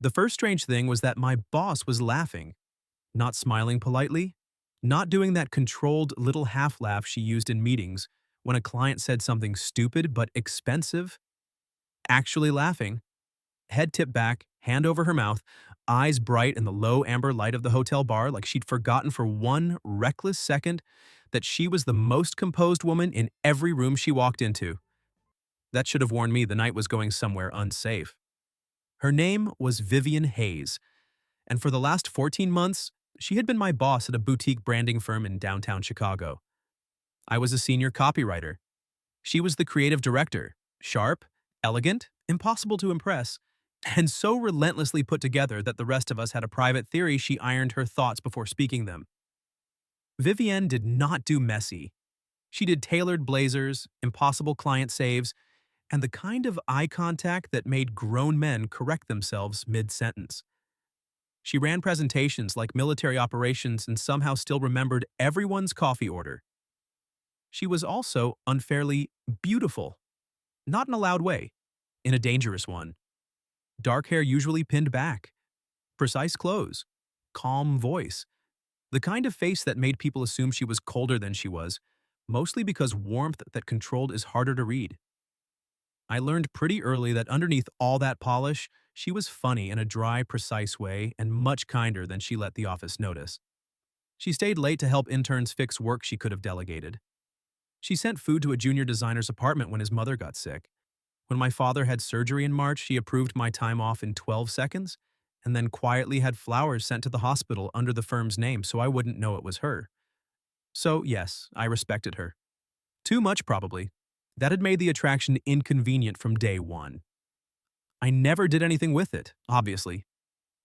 The first strange thing was that my boss was laughing, not smiling politely, not doing that controlled little half laugh she used in meetings when a client said something stupid but expensive, actually laughing, head tipped back, hand over her mouth, eyes bright in the low amber light of the hotel bar like she'd forgotten for one reckless second that she was the most composed woman in every room she walked into. That should have warned me the night was going somewhere unsafe. Her name was Vivian Hayes, and for the last 14 months, she had been my boss at a boutique branding firm in downtown Chicago. I was a senior copywriter. She was the creative director, sharp, elegant, impossible to impress, and so relentlessly put together that the rest of us had a private theory she ironed her thoughts before speaking them. Vivienne did not do messy. She did tailored blazers, impossible client saves, and the kind of eye contact that made grown men correct themselves mid-sentence. She ran presentations like military operations and somehow still remembered everyone's coffee order. She was also unfairly beautiful, not in a loud way, in a dangerous one. Dark hair usually pinned back, precise clothes, calm voice, the kind of face that made people assume she was colder than she was, mostly because warmth that controlled is harder to read. I learned pretty early that underneath all that polish, she was funny in a dry, precise way and much kinder than she let the office notice. She stayed late to help interns fix work she could have delegated. She sent food to a junior designer's apartment when his mother got sick. When my father had surgery in March, she approved my time off in 12 seconds and then quietly had flowers sent to the hospital under the firm's name so I wouldn't know it was her. So, yes, I respected her. Too much, probably. That had made the attraction inconvenient from day one. I never did anything with it, obviously.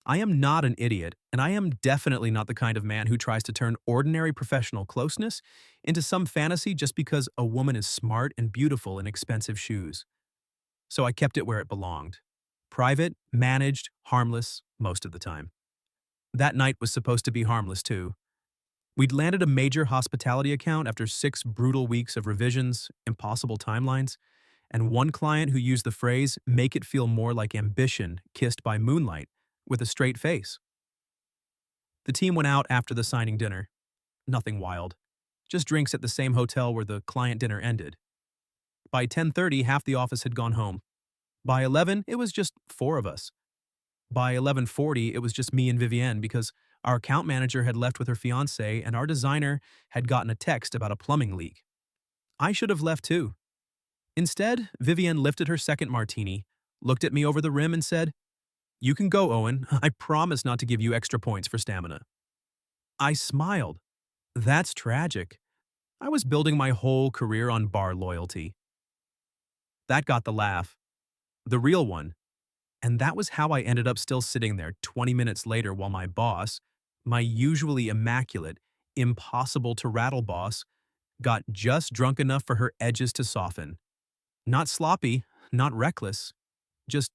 I am not an idiot, and I am definitely not the kind of man who tries to turn ordinary professional closeness into some fantasy just because a woman is smart and beautiful in expensive shoes. So I kept it where it belonged. Private, managed, harmless, most of the time. That night was supposed to be harmless too. We'd landed a major hospitality account after 6 brutal weeks of revisions, impossible timelines, and one client who used the phrase, make it feel more like ambition kissed by moonlight, with a straight face. The team went out after the signing dinner. Nothing wild. Just drinks at the same hotel where the client dinner ended. By 10:30, half the office had gone home. By 11, it was just 4 of us. By 11:40, it was just me and Vivienne because our account manager had left with her fiancé and our designer had gotten a text about a plumbing leak. I should have left too. Instead, Vivienne lifted her second martini, looked at me over the rim and said, "You can go, Owen. I promise not to give you extra points for stamina." I smiled. That's tragic. I was building my whole career on bar loyalty. That got the laugh. The real one. And that was how I ended up still sitting there 20 minutes later while my boss, my usually immaculate, impossible to rattle boss, got just drunk enough for her edges to soften. Not sloppy, not reckless, just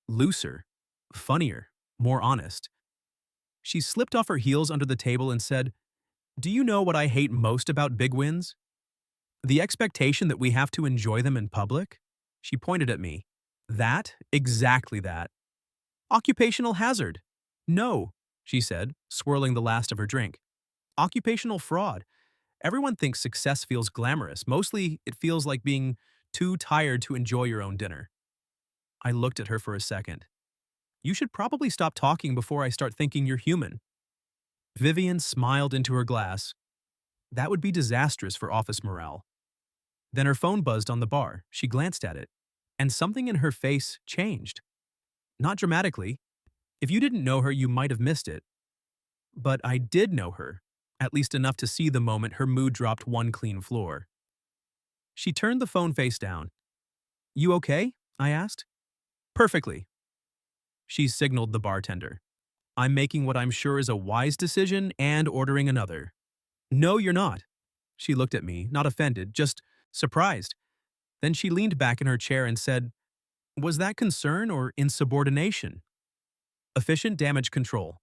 looser, funnier, more honest. She slipped off her heels under the table and said, "Do you know what I hate most about big wins? The expectation that we have to enjoy them in public." She pointed at me. That, exactly that. Occupational hazard. No, she said, swirling the last of her drink. Occupational fraud. Everyone thinks success feels glamorous. Mostly, it feels like being too tired to enjoy your own dinner. I looked at her for a second. You should probably stop talking before I start thinking you're human. Vivian smiled into her glass. That would be disastrous for office morale. Then her phone buzzed on the bar. She glanced at it, and something in her face changed. Not dramatically. If you didn't know her, you might have missed it. But I did know her, at least enough to see the moment her mood dropped one clean floor. She turned the phone face down. "You okay?" I asked. "Perfectly." She signaled the bartender. "I'm making what I'm sure is a wise decision and ordering another." "No, you're not." She looked at me, not offended, just surprised. Then she leaned back in her chair and said, "Was that concern or insubordination?" "Efficient damage control."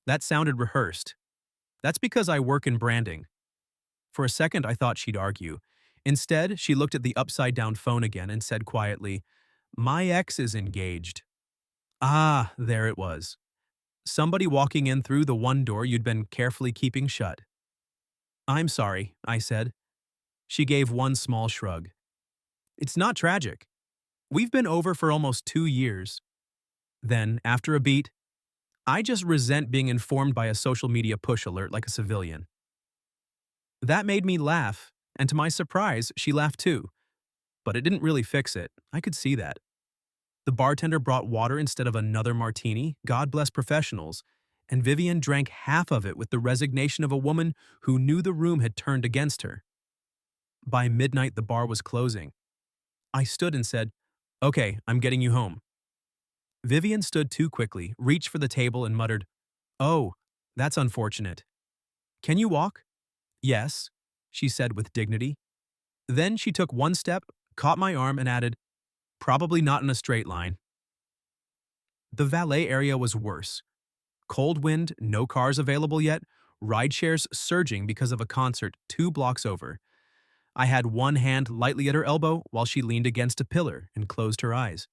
That sounded rehearsed. "That's because I work in branding." For a second, I thought she'd argue. Instead, she looked at the upside-down phone again and said quietly, "My ex is engaged." Ah, there it was. Somebody walking in through the one door you'd been carefully keeping shut. I'm sorry, I said. She gave one small shrug. It's not tragic. We've been over for almost 2 years. Then, after a beat, I just resent being informed by a social media push alert like a civilian. That made me laugh, and to my surprise, she laughed too. But it didn't really fix it. I could see that. The bartender brought water instead of another martini, God bless professionals, and Vivian drank half of it with the resignation of a woman who knew the room had turned against her. By midnight, the bar was closing. I stood and said, "Okay, I'm getting you home." Vivian stood too quickly, reached for the table, and muttered, "Oh, that's unfortunate. Can you walk?" "Yes," she said with dignity. Then she took one step, caught my arm, and added, "Probably not in a straight line." The valet area was worse. Cold wind, no cars available yet, rideshares surging because of a concert 2 blocks over. I had one hand lightly at her elbow while she leaned against a pillar and closed her eyes.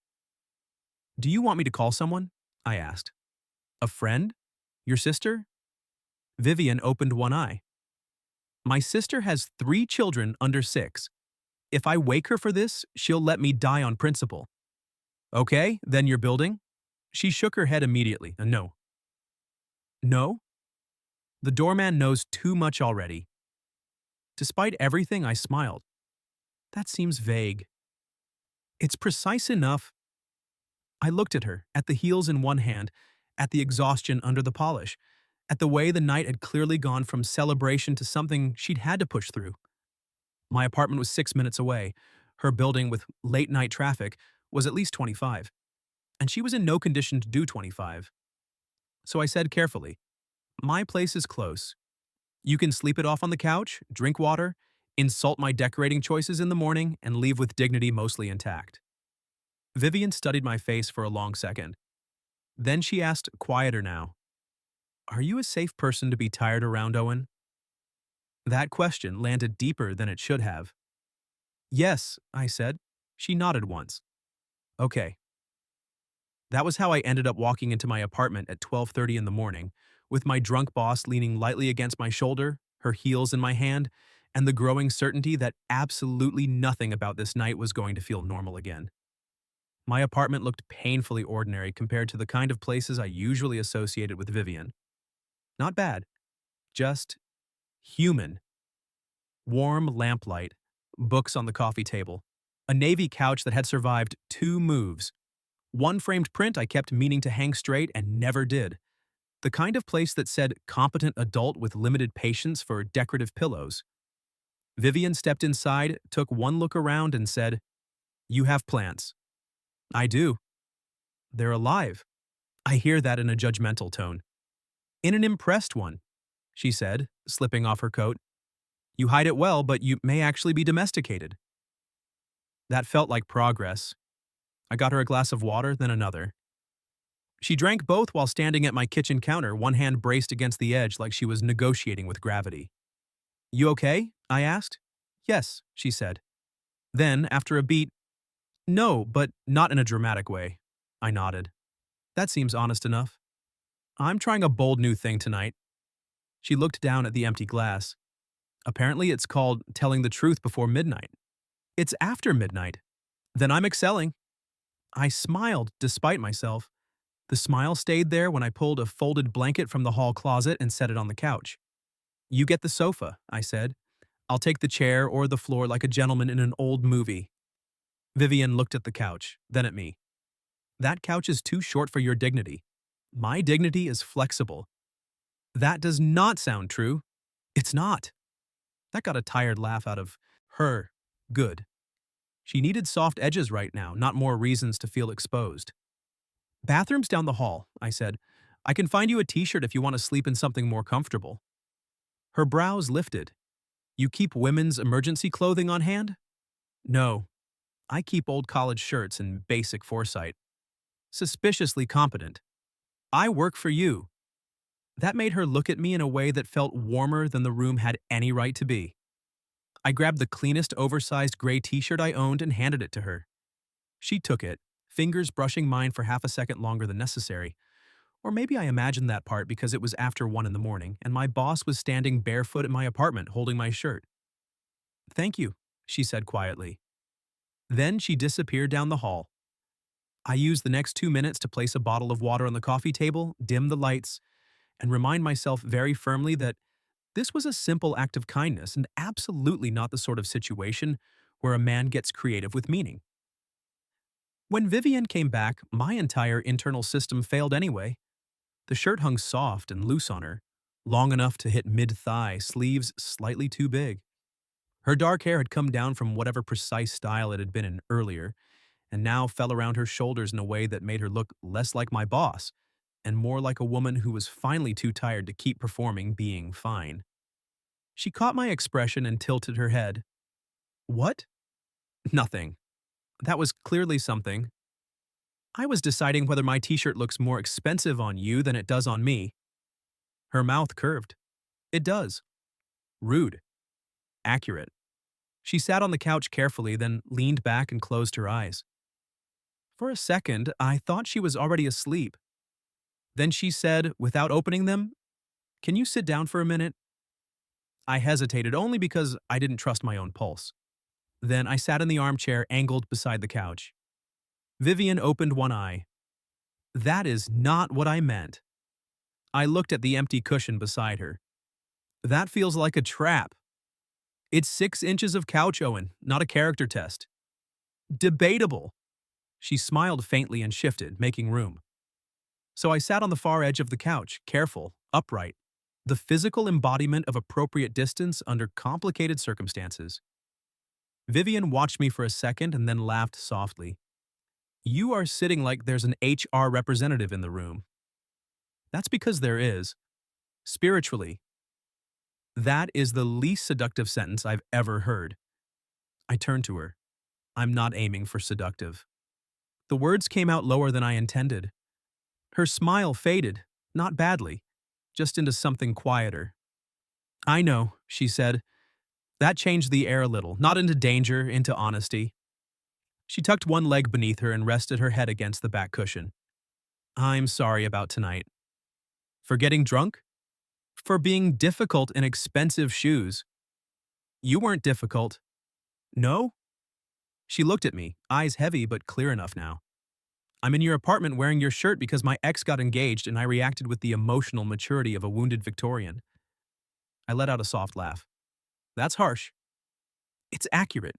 "Do you want me to call someone?" I asked. "A friend? Your sister?" Vivian opened one eye. "My sister has 3 children under 6. If I wake her for this, she'll let me die on principle." "Okay, then you're building?" She shook her head immediately. No. No? The doorman knows too much already. Despite everything, I smiled. That seems vague. It's precise enough. I looked at her, at the heels in one hand, at the exhaustion under the polish, at the way the night had clearly gone from celebration to something she'd had to push through. My apartment was 6 minutes away. Her building, with late-night traffic, was at least 25. And she was in no condition to do 25. So I said carefully, "My place is close. You can sleep it off on the couch, drink water, insult my decorating choices in the morning, and leave with dignity mostly intact." Vivian studied my face for a long second. Then she asked, quieter now, "Are you a safe person to be tired around, Owen?" That question landed deeper than it should have. "Yes," I said. She nodded once. "Okay." That was how I ended up walking into my apartment at 12:30 in the morning, with my drunk boss leaning lightly against my shoulder, her heels in my hand, and the growing certainty that absolutely nothing about this night was going to feel normal again. My apartment looked painfully ordinary compared to the kind of places I usually associated with Vivian. Not bad, just human. Warm lamplight, books on the coffee table, a navy couch that had survived 2 moves, one framed print I kept meaning to hang straight and never did. The kind of place that said competent adult with limited patience for decorative pillows. Vivian stepped inside, took one look around, and said, "You have plants." "I do." "They're alive." I hear that in a judgmental tone. "In an impressed one," she said, slipping off her coat. "You hide it well, but you may actually be domesticated." That felt like progress. I got her a glass of water, then another. She drank both while standing at my kitchen counter, one hand braced against the edge like she was negotiating with gravity. "You okay?" I asked. "Yes," she said. Then, after a beat, "No, but not in a dramatic way." I nodded. "That seems honest enough. I'm trying a bold new thing tonight." She looked down at the empty glass. "Apparently it's called telling the truth before midnight." "It's after midnight." "Then I'm excelling." I smiled despite myself. The smile stayed there when I pulled a folded blanket from the hall closet and set it on the couch. "You get the sofa," I said. "I'll take the chair or the floor like a gentleman in an old movie." Vivian looked at the couch, then at me. "That couch is too short for your dignity. My dignity is flexible." "That does not sound true." "It's not." That got a tired laugh out of her. Good. She needed soft edges right now, not more reasons to feel exposed. "Bathroom's down the hall," I said. "I can find you a t-shirt if you want to sleep in something more comfortable." Her brows lifted. "You keep women's emergency clothing on hand?" "No. I keep old college shirts and basic foresight. Suspiciously competent. I work for you." That made her look at me in a way that felt warmer than the room had any right to be. I grabbed the cleanest oversized gray t-shirt I owned and handed it to her. She took it, fingers brushing mine for half a second longer than necessary. Or maybe I imagined that part because it was after 1 in the morning and my boss was standing barefoot in my apartment holding my shirt. "Thank you," she said quietly. Then she disappeared down the hall. I used the next 2 minutes to place a bottle of water on the coffee table, dim the lights, and remind myself very firmly that this was a simple act of kindness and absolutely not the sort of situation where a man gets creative with meaning. When Vivian came back, my entire internal system failed anyway. The shirt hung soft and loose on her, long enough to hit mid-thigh, sleeves slightly too big. Her dark hair had come down from whatever precise style it had been in earlier, and now fell around her shoulders in a way that made her look less like my boss, and more like a woman who was finally too tired to keep performing being fine. She caught my expression and tilted her head. "What?" "Nothing. That was clearly something. I was deciding whether my t-shirt looks more expensive on you than it does on me." Her mouth curved. "It does." Rude. Accurate. She sat on the couch carefully, then leaned back and closed her eyes. For a second, I thought she was already asleep. Then she said, without opening them, "Can you sit down for a minute?" I hesitated only because I didn't trust my own pulse. Then I sat in the armchair angled beside the couch. Vivian opened one eye. "That is not what I meant." I looked at the empty cushion beside her. "That feels like a trap. It's 6 inches of couch, Owen, not a character test." "Debatable." She smiled faintly and shifted, making room. So I sat on the far edge of the couch, careful, upright, the physical embodiment of appropriate distance under complicated circumstances. Vivian watched me for a second and then laughed softly. "You are sitting like there's an HR representative in the room." "That's because there is. Spiritually." That is the least seductive sentence I've ever heard. I turned to her. "I'm not aiming for seductive." The words came out lower than I intended. Her smile faded, not badly, just into something quieter. "I know," she said. That changed the air a little, not into danger, into honesty. She tucked one leg beneath her and rested her head against the back cushion. "I'm sorry about tonight." "For getting drunk?" "For being difficult in expensive shoes." "You weren't difficult." "No?" She looked at me, eyes heavy but clear enough now. "I'm in your apartment wearing your shirt because my ex got engaged and I reacted with the emotional maturity of a wounded Victorian." I let out a soft laugh. "That's harsh." "It's accurate."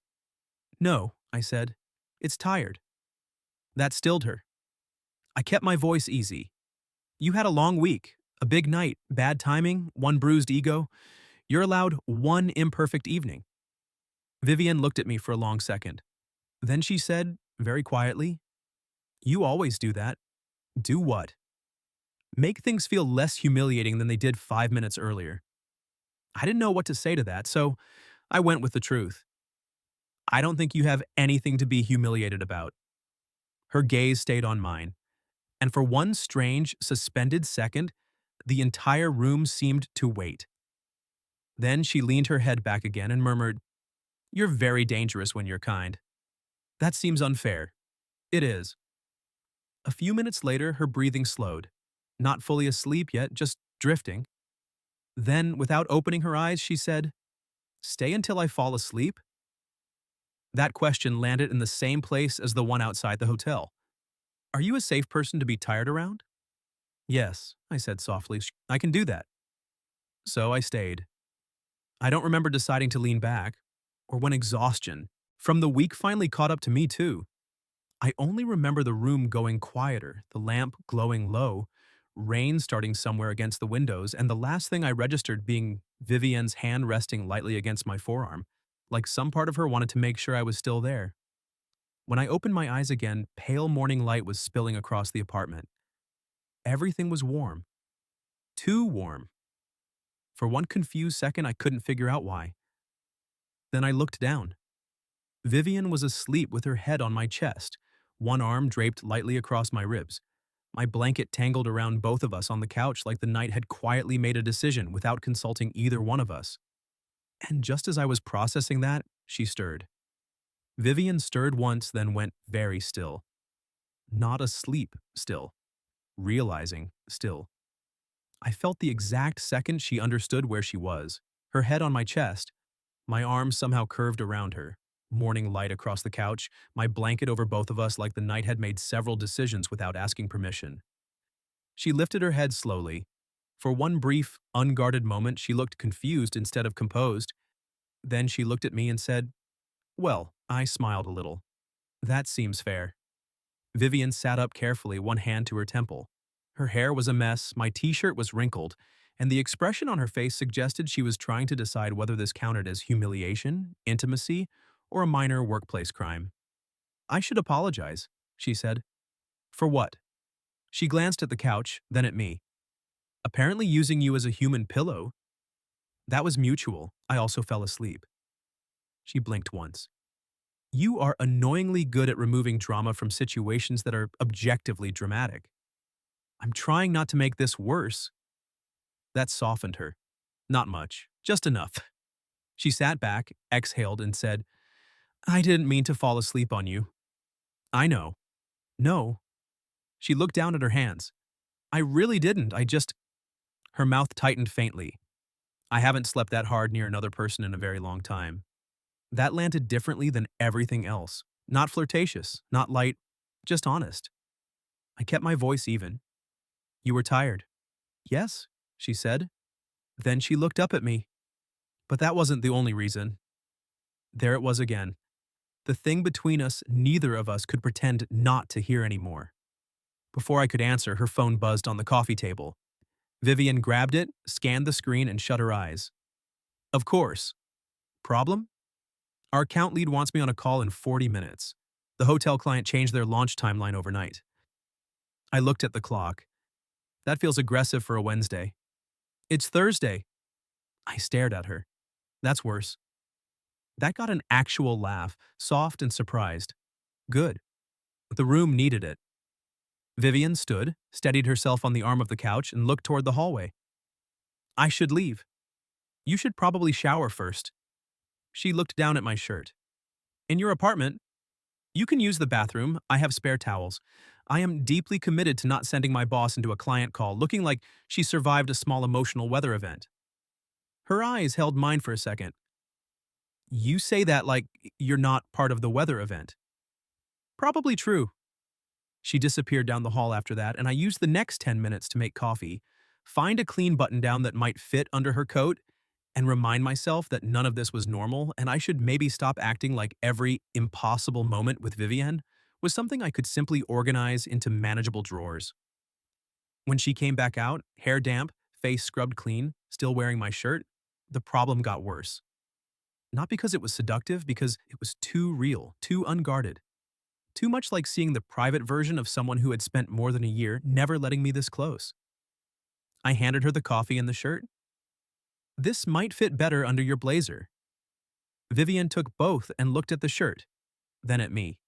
"No," I said. "It's tired." That stilled her. I kept my voice easy. "You had a long week, a big night, bad timing, one bruised ego. You're allowed one imperfect evening." Vivian looked at me for a long second. Then she said, very quietly, "You always do that." "Do what?" "Make things feel less humiliating than they did 5 minutes earlier." I didn't know what to say to that, so I went with the truth. "I don't think you have anything to be humiliated about." Her gaze stayed on mine, and for one strange, suspended second, the entire room seemed to wait. Then she leaned her head back again and murmured, "You're very dangerous when you're kind." "That seems unfair." "It is." A few minutes later, her breathing slowed. Not fully asleep yet, just drifting. Then, without opening her eyes, she said, "Stay until I fall asleep?" That question landed in the same place as the one outside the hotel. "Are you a safe person to be tired around?" "Yes," I said softly. "I can do that." So I stayed. I don't remember deciding to lean back, or when exhaustion from the week finally caught up to me too. I only remember the room going quieter, the lamp glowing low, rain starting somewhere against the windows, and the last thing I registered being Vivian's hand resting lightly against my forearm, like some part of her wanted to make sure I was still there. When I opened my eyes again, pale morning light was spilling across the apartment. Everything was warm. Too warm. For one confused second, I couldn't figure out why. Then I looked down. Vivian was asleep with her head on my chest, one arm draped lightly across my ribs. My blanket tangled around both of us on the couch like the night had quietly made a decision without consulting either one of us. And just as I was processing that, she stirred. Vivian stirred once, then went very still. not asleep still, realizing still. I felt the exact second she understood where she was, her head on my chest, my arms somehow curved around her, morning light across the couch, my blanket over both of us like the night had made several decisions without asking permission. She lifted her head slowly. For one brief, unguarded moment, she looked confused instead of composed. Then she looked at me and said, "Well," I smiled a little. "That seems fair." Vivian sat up carefully, one hand to her temple. Her hair was a mess, my t-shirt was wrinkled, and the expression on her face suggested she was trying to decide whether this counted as humiliation, intimacy, or a minor workplace crime. "I should apologize," she said. "For what?" She glanced at the couch, then at me. "Apparently using you as a human pillow." "That was mutual. I also fell asleep." She blinked once. "You are annoyingly good at removing drama from situations that are objectively dramatic." "I'm trying not to make this worse." That softened her. "Not much, just enough." She sat back, exhaled, and said, "I didn't mean to fall asleep on you." "I know." "No." She looked down at her hands. "I really didn't, I just—" Her mouth tightened faintly. "I haven't slept that hard near another person in a very long time." That landed differently than everything else. Not flirtatious, not light, just honest. I kept my voice even. "You were tired." "Yes," she said. Then she looked up at me. But that wasn't the only reason. There it was again. The thing between us neither of us could pretend not to hear anymore. Before I could answer, her phone buzzed on the coffee table. Vivian grabbed it, scanned the screen, and shut her eyes. "Of course." "Problem?" "Our account lead wants me on a call in 40 minutes. The hotel client changed their launch timeline overnight." I looked at the clock. That feels aggressive for a Wednesday. "It's Thursday." I stared at her. "That's worse." That got an actual laugh, soft and surprised. Good. The room needed it. Vivian stood, steadied herself on the arm of the couch, and looked toward the hallway. "I should leave. You should probably shower first." She looked down at my shirt. "In your apartment? You can use the bathroom. I have spare towels. I am deeply committed to not sending my boss into a client call looking like she survived a small emotional weather event." Her eyes held mine for a second. "You say that like you're not part of the weather event." "Probably true." She disappeared down the hall after that, and I used the next 10 minutes to make coffee, find a clean button-down that might fit under her coat, and remind myself that none of this was normal and I should maybe stop acting like every impossible moment with Vivienne was something I could simply organize into manageable drawers. When she came back out, hair damp, face scrubbed clean, still wearing my shirt, the problem got worse. Not because it was seductive, because it was too real, too unguarded. Too much like seeing the private version of someone who had spent more than a year never letting me this close. I handed her the coffee and the shirt. "This might fit better under your blazer." Vivian took both and looked at the shirt, then at me.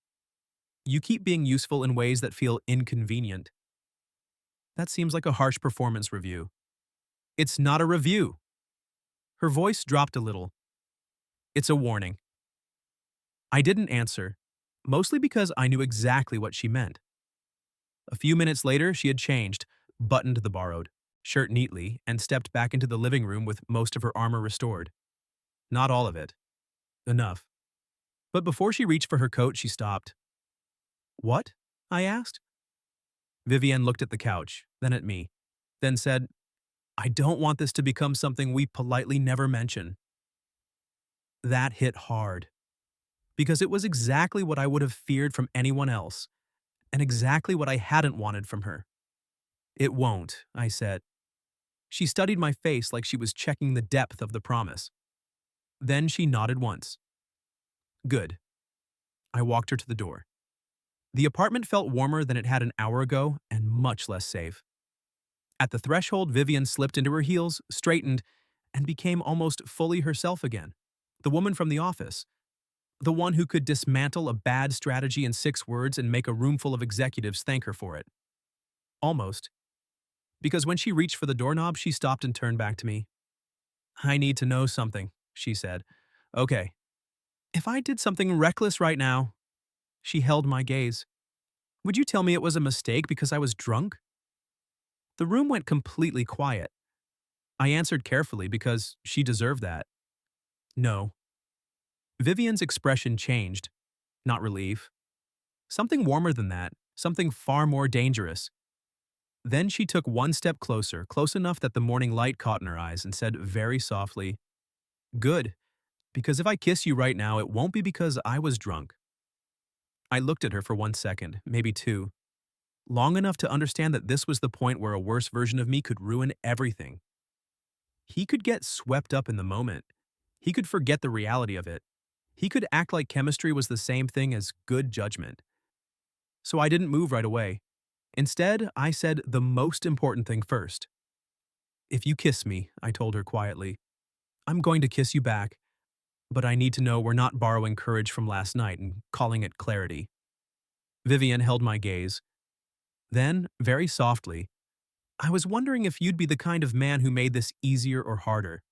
"You keep being useful in ways that feel inconvenient." That seems like a harsh performance review. "It's not a review." Her voice dropped a little. "It's a warning." I didn't answer, mostly because I knew exactly what she meant. A few minutes later, she had changed, buttoned the borrowed shirt neatly, and stepped back into the living room with most of her armor restored. Not all of it. Enough. But before she reached for her coat, she stopped. "What?" I asked. Vivienne looked at the couch, then at me, then said, "I don't want this to become something we politely never mention." That hit hard, because it was exactly what I would have feared from anyone else, and exactly what I hadn't wanted from her. "It won't," I said. She studied my face like she was checking the depth of the promise. Then she nodded once. "Good." I walked her to the door. The apartment felt warmer than it had an hour ago and much less safe. At the threshold, Vivian slipped into her heels, straightened, and became almost fully herself again. The woman from the office. The one who could dismantle a bad strategy in 6 words and make a roomful of executives thank her for it. Almost. Because when she reached for the doorknob, she stopped and turned back to me. "I need to know something," she said. "Okay. If I did something reckless right now..." She held my gaze. Would you tell me it was a mistake because I was drunk? The room went completely quiet. I answered carefully because she deserved that. No. Vivian's expression changed, not relief. Something warmer than that, something far more dangerous. Then she took one step closer, close enough that the morning light caught in her eyes, and said very softly, "Good, because if I kiss you right now, it won't be because I was drunk." I looked at her for 1 second, maybe two, long enough to understand that this was the point where a worse version of me could ruin everything. He could get swept up in the moment. He could forget the reality of it. He could act like chemistry was the same thing as good judgment. So I didn't move right away. Instead, I said the most important thing first. "If you kiss me," I told her quietly, "I'm going to kiss you back, but I need to know we're not borrowing courage from last night and calling it clarity." Vivian held my gaze. Then, very softly, "I was wondering if you'd be the kind of man who made this easier or harder.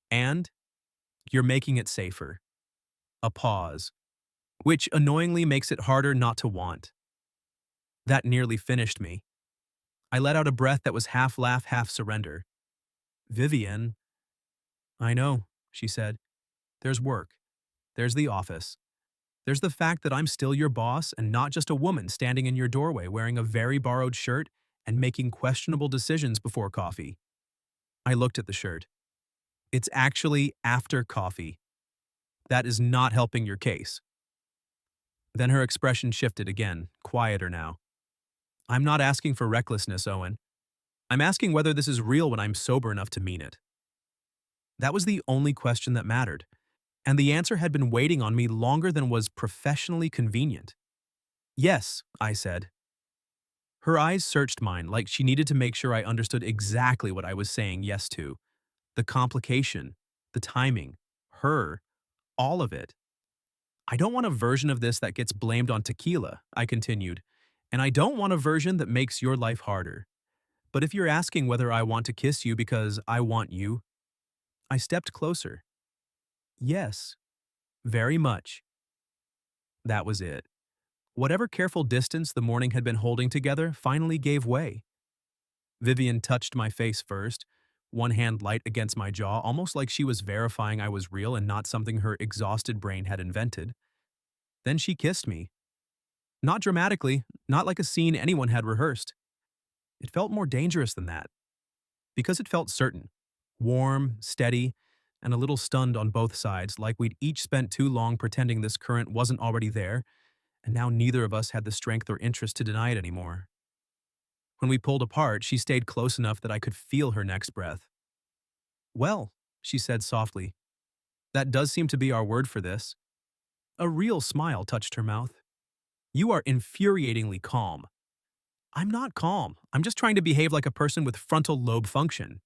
And you're making it safer." A pause, which annoyingly makes it harder not to want. That nearly finished me. I let out a breath that was half laugh, half surrender. "Vivian." "I know," she said. "There's work. There's the office. There's the fact that I'm still your boss and not just a woman standing in your doorway wearing a very borrowed shirt and making questionable decisions before coffee." I looked at the shirt. "It's actually after coffee. That is not helping your case." Then her expression shifted again, quieter now. "I'm not asking for recklessness, Owen. I'm asking whether this is real when I'm sober enough to mean it." That was the only question that mattered, and the answer had been waiting on me longer than was professionally convenient. "Yes," I said. Her eyes searched mine like she needed to make sure I understood exactly what I was saying yes to. The complication, the timing, her, all of it. "I don't want a version of this that gets blamed on tequila," I continued, "and I don't want a version that makes your life harder. But if you're asking whether I want to kiss you because I want you," I stepped closer. "Yes, very much." That was it. Whatever careful distance the morning had been holding together finally gave way. Vivian touched my face first, one hand light against my jaw, almost like she was verifying I was real and not something her exhausted brain had invented. Then she kissed me. Not dramatically, not like a scene anyone had rehearsed. It felt more dangerous than that, because it felt certain, warm, steady, and a little stunned on both sides, like we'd each spent too long pretending this current wasn't already there, and now neither of us had the strength or interest to deny it anymore. When we pulled apart, she stayed close enough that I could feel her next breath. "Well," she said softly, "that does seem to be our word for this." A real smile touched her mouth. "You are infuriatingly calm." "I'm not calm. I'm just trying to behave like a person with frontal lobe function."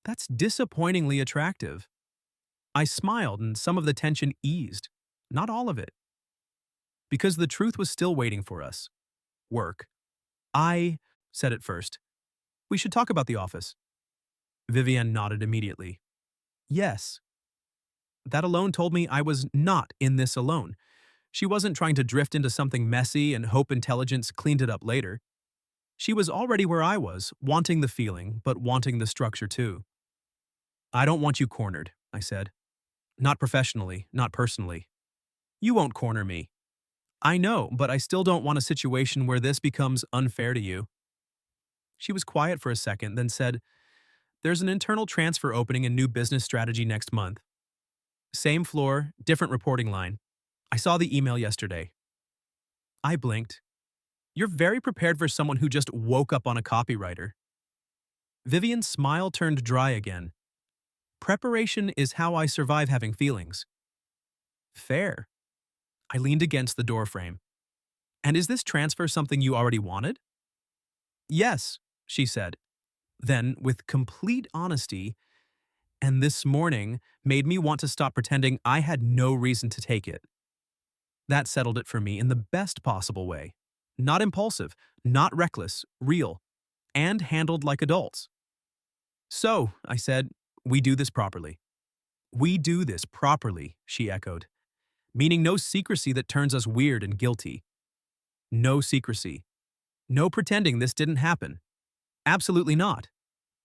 "That's disappointingly attractive." I smiled and some of the tension eased. Not all of it. Because the truth was still waiting for us. Work. I said it first. "We should talk about the office." Vivian nodded immediately. "Yes." That alone told me I was not in this alone. She wasn't trying to drift into something messy and hope intelligence cleaned it up later. She was already where I was, wanting the feeling, but wanting the structure too. "I don't want you cornered," I said. "Not professionally, not personally." "You won't corner me." "I know, but I still don't want a situation where this becomes unfair to you." She was quiet for a second, then said, "There's an internal transfer opening in new business strategy next month. Same floor, different reporting line. I saw the email yesterday." I blinked. "You're very prepared for someone who just woke up on a copywriter." Vivian's smile turned dry again. "Preparation is how I survive having feelings." "Fair." I leaned against the doorframe. "And is this transfer something you already wanted?" "Yes," she said. Then, with complete honesty, "and this morning made me want to stop pretending I had no reason to take it." That settled it for me in the best possible way. Not impulsive, not reckless, real, and handled like adults. "So," I said, "we do this properly." "We do this properly," she echoed, "meaning no secrecy that turns us weird and guilty." No secrecy. No pretending this didn't happen. Absolutely not.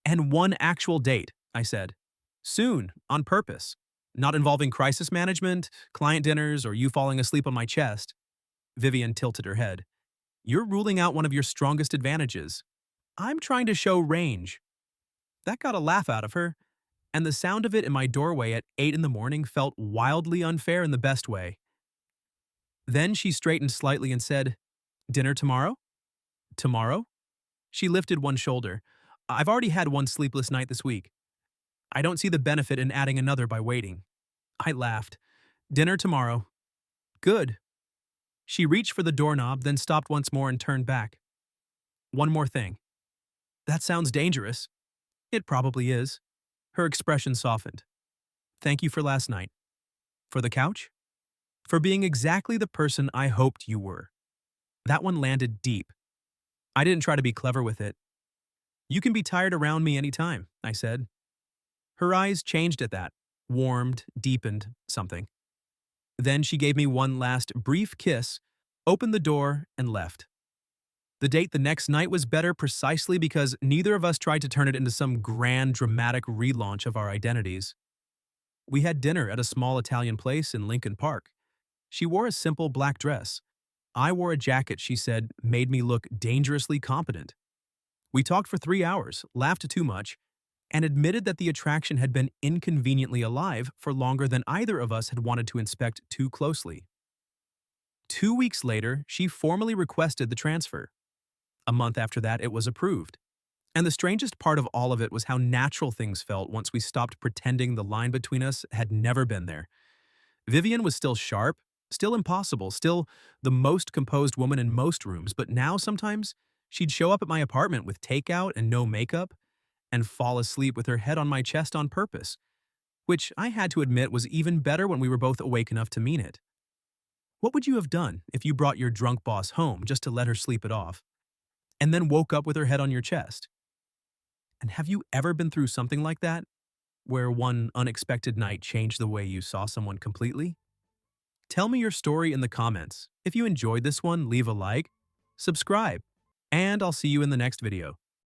And one actual date, I said. Soon, on purpose. Not involving crisis management, client dinners, or you falling asleep on my chest. Vivian tilted her head. You're ruling out one of your strongest advantages. I'm trying to show range. That got a laugh out of her, and the sound of it in my doorway at 8 in the morning felt wildly unfair in the best way. Then she straightened slightly and said, Dinner tomorrow? Tomorrow? She lifted one shoulder. I've already had one sleepless night this week. I don't see the benefit in adding another by waiting. I laughed. Dinner tomorrow. Good. She reached for the doorknob, then stopped once more and turned back. One more thing. That sounds dangerous. It probably is. Her expression softened. Thank you for last night. For the couch? For being exactly the person I hoped you were. That one landed deep. I didn't try to be clever with it. You can be tired around me anytime, I said. Her eyes changed at that, warmed, deepened, something. Then she gave me one last brief kiss, opened the door, and left. The date the next night was better precisely because neither of us tried to turn it into some grand, dramatic relaunch of our identities. We had dinner at a small Italian place in Lincoln Park. She wore a simple black dress. I wore a jacket she said made me look dangerously competent. We talked for 3 hours, laughed too much, and admitted that the attraction had been inconveniently alive for longer than either of us had wanted to inspect too closely. 2 weeks later, she formally requested the transfer. A month after that, it was approved. And the strangest part of all of it was how natural things felt once we stopped pretending the line between us had never been there. Vivian was still sharp, still impossible, still the most composed woman in most rooms, but now sometimes she'd show up at my apartment with takeout and no makeup, and fall asleep with her head on my chest on purpose, which I had to admit was even better when we were both awake enough to mean it. What would you have done if you brought your drunk boss home just to let her sleep it off, and then woke up with her head on your chest? And have you ever been through something like that, where one unexpected night changed the way you saw someone completely? Tell me your story in the comments. If you enjoyed this one, leave a like, subscribe, and I'll see you in the next video.